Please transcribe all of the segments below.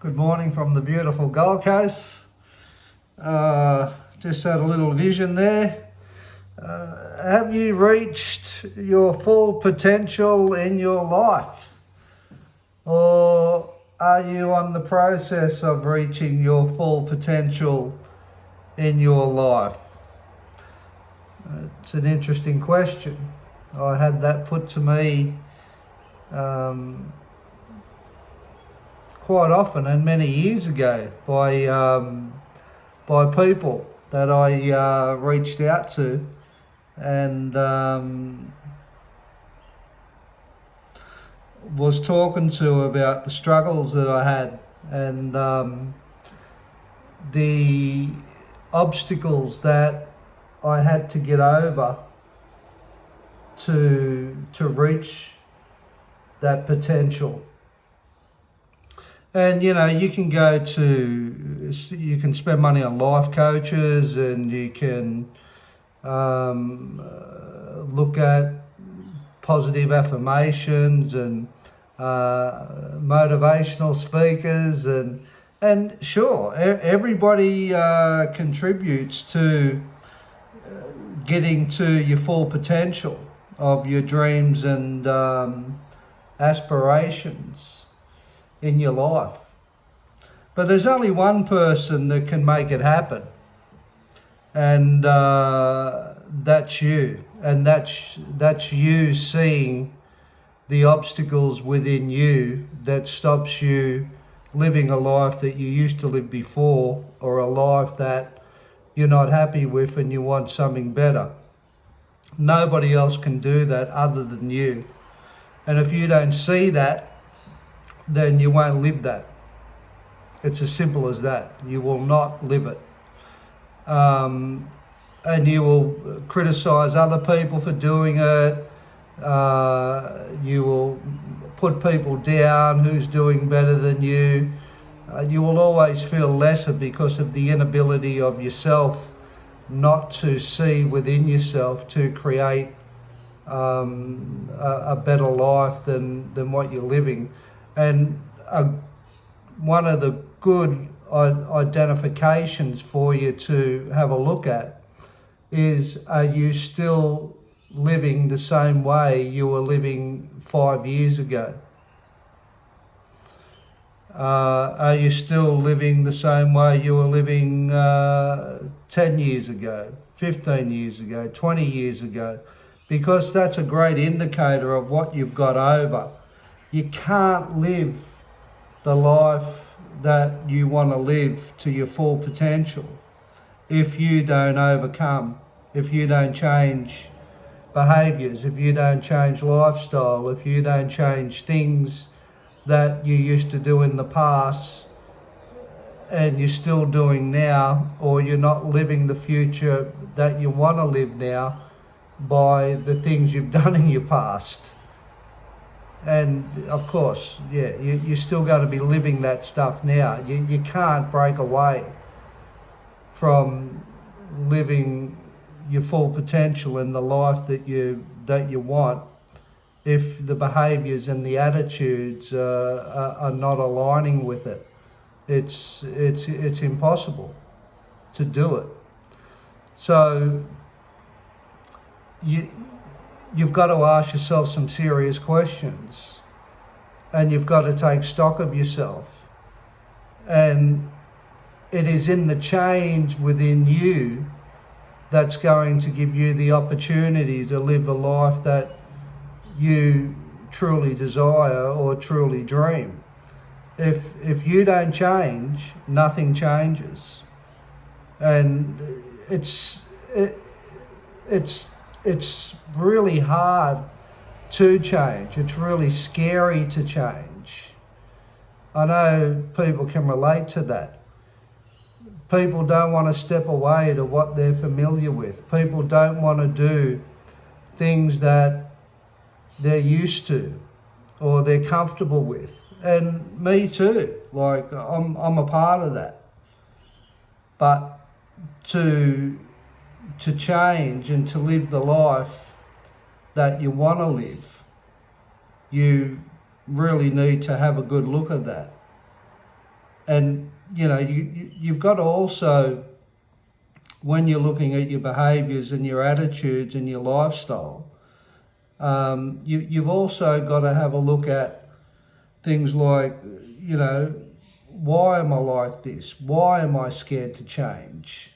Good morning from the beautiful Gold Coast. Just had a little vision there. Have you reached your full potential in your life? Or are you on the process of reaching your full potential in your life? It's an interesting question. I had that put to me quite often and many years ago by people that I reached out to and was talking to about the struggles that I had and the obstacles that I had to get over to reach that potential. And you can you can spend money on life coaches, and you can look at positive affirmations and motivational speakers, and sure, everybody contributes to getting to your full potential of your dreams and aspirations in your life. But there's only one person that can make it happen, and that's you. And that's you seeing the obstacles within you that stops you living a life that you used to live before, or a life that you're not happy with and you want something better. Nobody else can do that other than you. And if you don't see that, then you won't live that. It's as simple as that. You will not live it. And you will criticize other people for doing it. You will put people down who's doing better than you. You will always feel lesser because of the inability of yourself not to see within yourself to create a better life than what you're living. And one of the good identifications for you to have a look at is, are you still living the same way you were living 5 years ago? Are you still living the same way you were living 10 years ago, 15 years ago, 20 years ago? Because that's a great indicator of what you've got over. You can't live the life that you want to live to your full potential if you don't overcome, if you don't change behaviours, if you don't change lifestyle, if you don't change things that you used to do in the past and you're still doing now, or you're not living the future that you want to live now by the things you've done in your past. And of course, you still got to be living that stuff now. You can't break away from living your full potential in the life that you want if the behaviours and the attitudes are not aligning with it. It's impossible to do it. So you've got to ask yourself some serious questions, and you've got to take stock of yourself. And it is in the change within you that's going to give you the opportunity to live a life that you truly desire or truly dream. If you don't change, nothing changes. And it's really hard to change. It's really scary to change. I know people can relate to that. People don't want to step away to what they're familiar with. People don't want to do things that they're used to or they're comfortable with. And me too. Like, I'm a part of that. But to change and to live the life that you want to live, you really need to have a good look at that. And, you've got to also, when you're looking at your behaviours and your attitudes and your lifestyle, you've also got to have a look at things like, why am I like this? Why am I scared to change?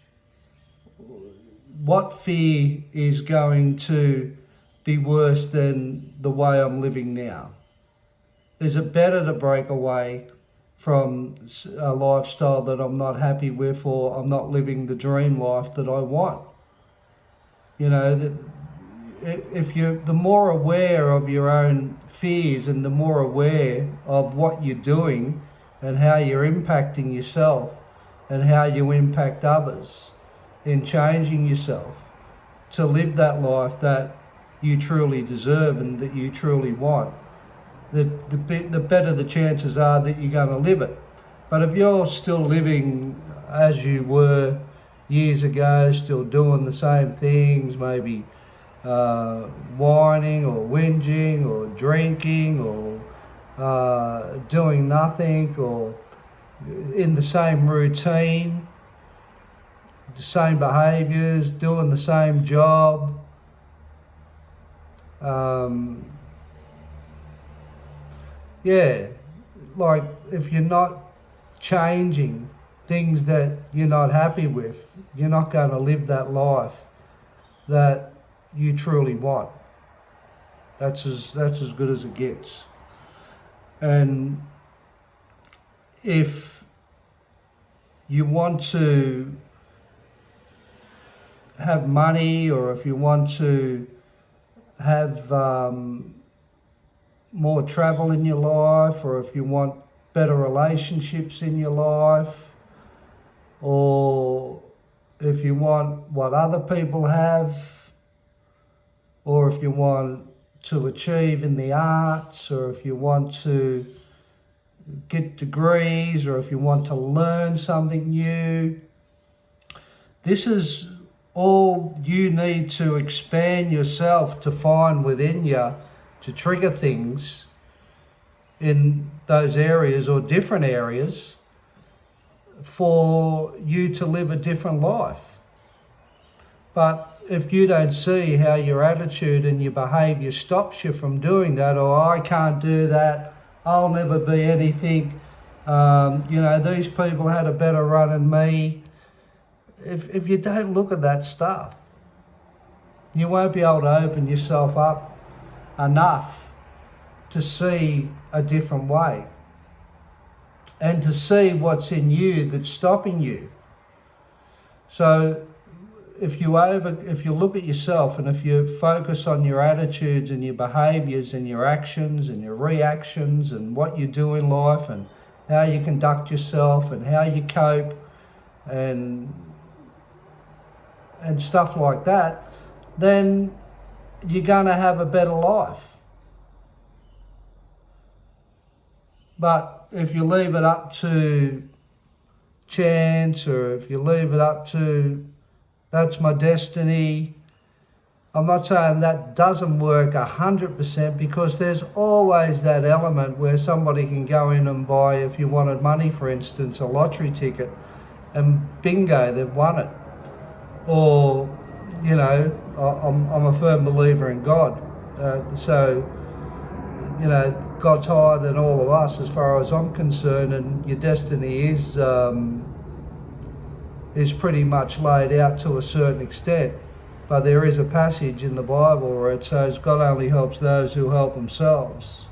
What fear is going to be worse than the way I'm living now? Is it better to break away from a lifestyle that I'm not happy with, or I'm not living the dream life that I want? If you're the more aware of your own fears and the more aware of what you're doing and how you're impacting yourself and how you impact others in changing yourself to live that life that you truly deserve and that you truly want, the better the chances are that you're going to live it. But if you're still living as you were years ago, still doing the same things, maybe whining or whinging or drinking or doing nothing, or in the same routine, the same behaviours, doing the same job, like if you're not changing things that you're not happy with, you're not going to live that life that you truly want. That's as good as it gets. And if you want to have money, or if you want to have more travel in your life, or if you want better relationships in your life, or if you want what other people have, or if you want to achieve in the arts, or if you want to get degrees, or if you want to learn something new, this is all you need to expand yourself to find within you to trigger things in those areas or different areas for you to live a different life. But if you don't see how your attitude and your behaviour stops you from doing that, or I can't do that, I'll never be anything, these people had a better run than me. If you don't look at that stuff, you won't be able to open yourself up enough to see a different way and to see what's in you that's stopping you. So if you look at yourself, and if you focus on your attitudes and your behaviours and your actions and your reactions and what you do in life and how you conduct yourself and how you cope and stuff like that, then you're going to have a better life. But if you leave it up to chance, or if you leave it up to that's my destiny, I'm not saying that doesn't work 100%, because there's always that element where somebody can go in and buy, if you wanted money, for instance, a lottery ticket, and bingo, they've won it. Or, I'm a firm believer in God. God's higher than all of us as far as I'm concerned, and your destiny is pretty much laid out to a certain extent. But there is a passage in the Bible where it says God only helps those who help themselves.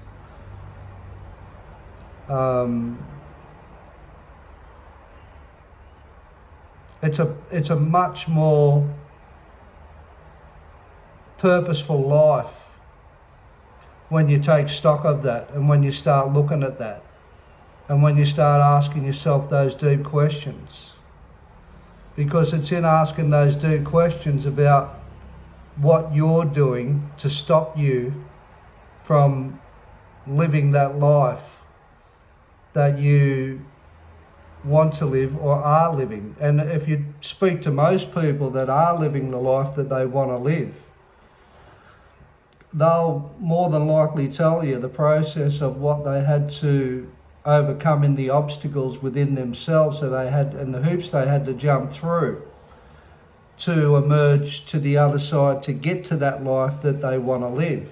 It's a much more purposeful life when you take stock of that, and when you start looking at that, and when you start asking yourself those deep questions. Because it's in asking those deep questions about what you're doing to stop you from living that life that you want to live or are living. And if you speak to most people that are living the life that they want to live, they'll more than likely tell you the process of what they had to overcoming the obstacles within themselves that they had and the hoops they had to jump through to emerge to the other side to get to that life that they want to live.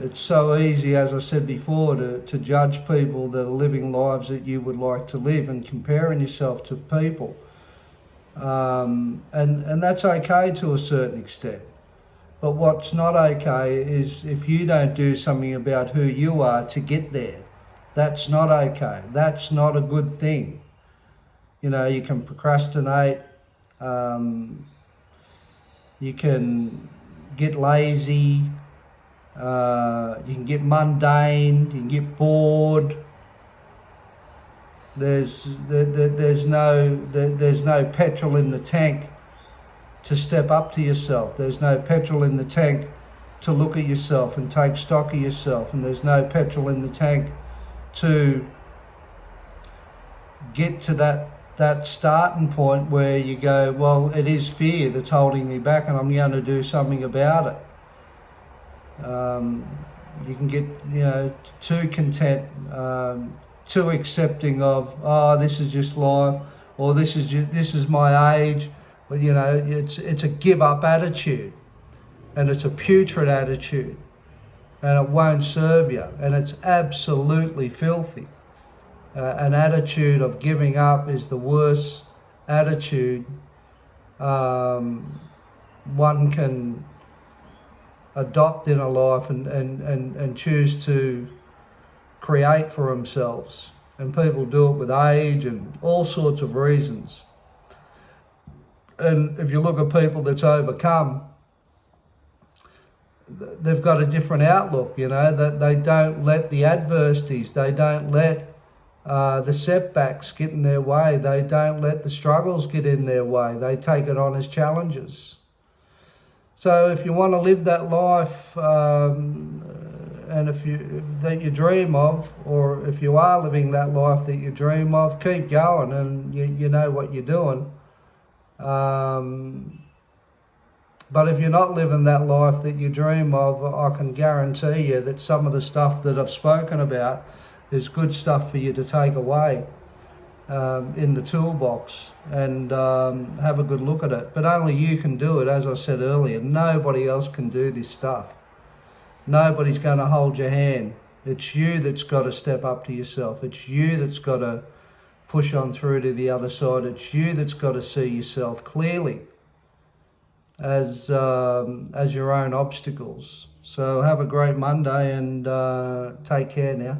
It's so easy, as I said before, to judge people that are living lives that you would like to live and comparing yourself to people. And that's okay to a certain extent. But what's not okay is if you don't do something about who you are to get there. That's not okay. That's not a good thing. You know, you can procrastinate, you can get lazy, you can get mundane, you can get bored. There's no petrol in the tank to step up to yourself. There's no petrol in the tank to look at yourself and take stock of yourself. And there's no petrol in the tank to get to that starting point where you go, well, it is fear that's holding me back and I'm going to do something about it. You can get, too content, too accepting of, oh, this is just life, or this is my age. But it's a give up attitude, and it's a putrid attitude, and it won't serve you, and it's absolutely filthy. An attitude of giving up is the worst attitude one can adopt in a life and choose to create for themselves. And people do it with age and all sorts of reasons. And if you look at people that's overcome, they've got a different outlook, that they don't let the adversities, they don't let the setbacks get in their way, they don't let the struggles get in their way, they take it on as challenges. So if you want to live that life that you dream of, or if you are living that life that you dream of, keep going, and you know what you're doing. But if you're not living that life that you dream of, I can guarantee you that some of the stuff that I've spoken about is good stuff for you to take away in the toolbox and have a good look at it. But only you can do it, as I said earlier. Nobody else can do this stuff. Nobody's going to hold your hand. It's you that's got to step up to yourself. It's you that's got to push on through to the other side. It's you that's got to see yourself clearly as your own obstacles. So have a great Monday and take care now.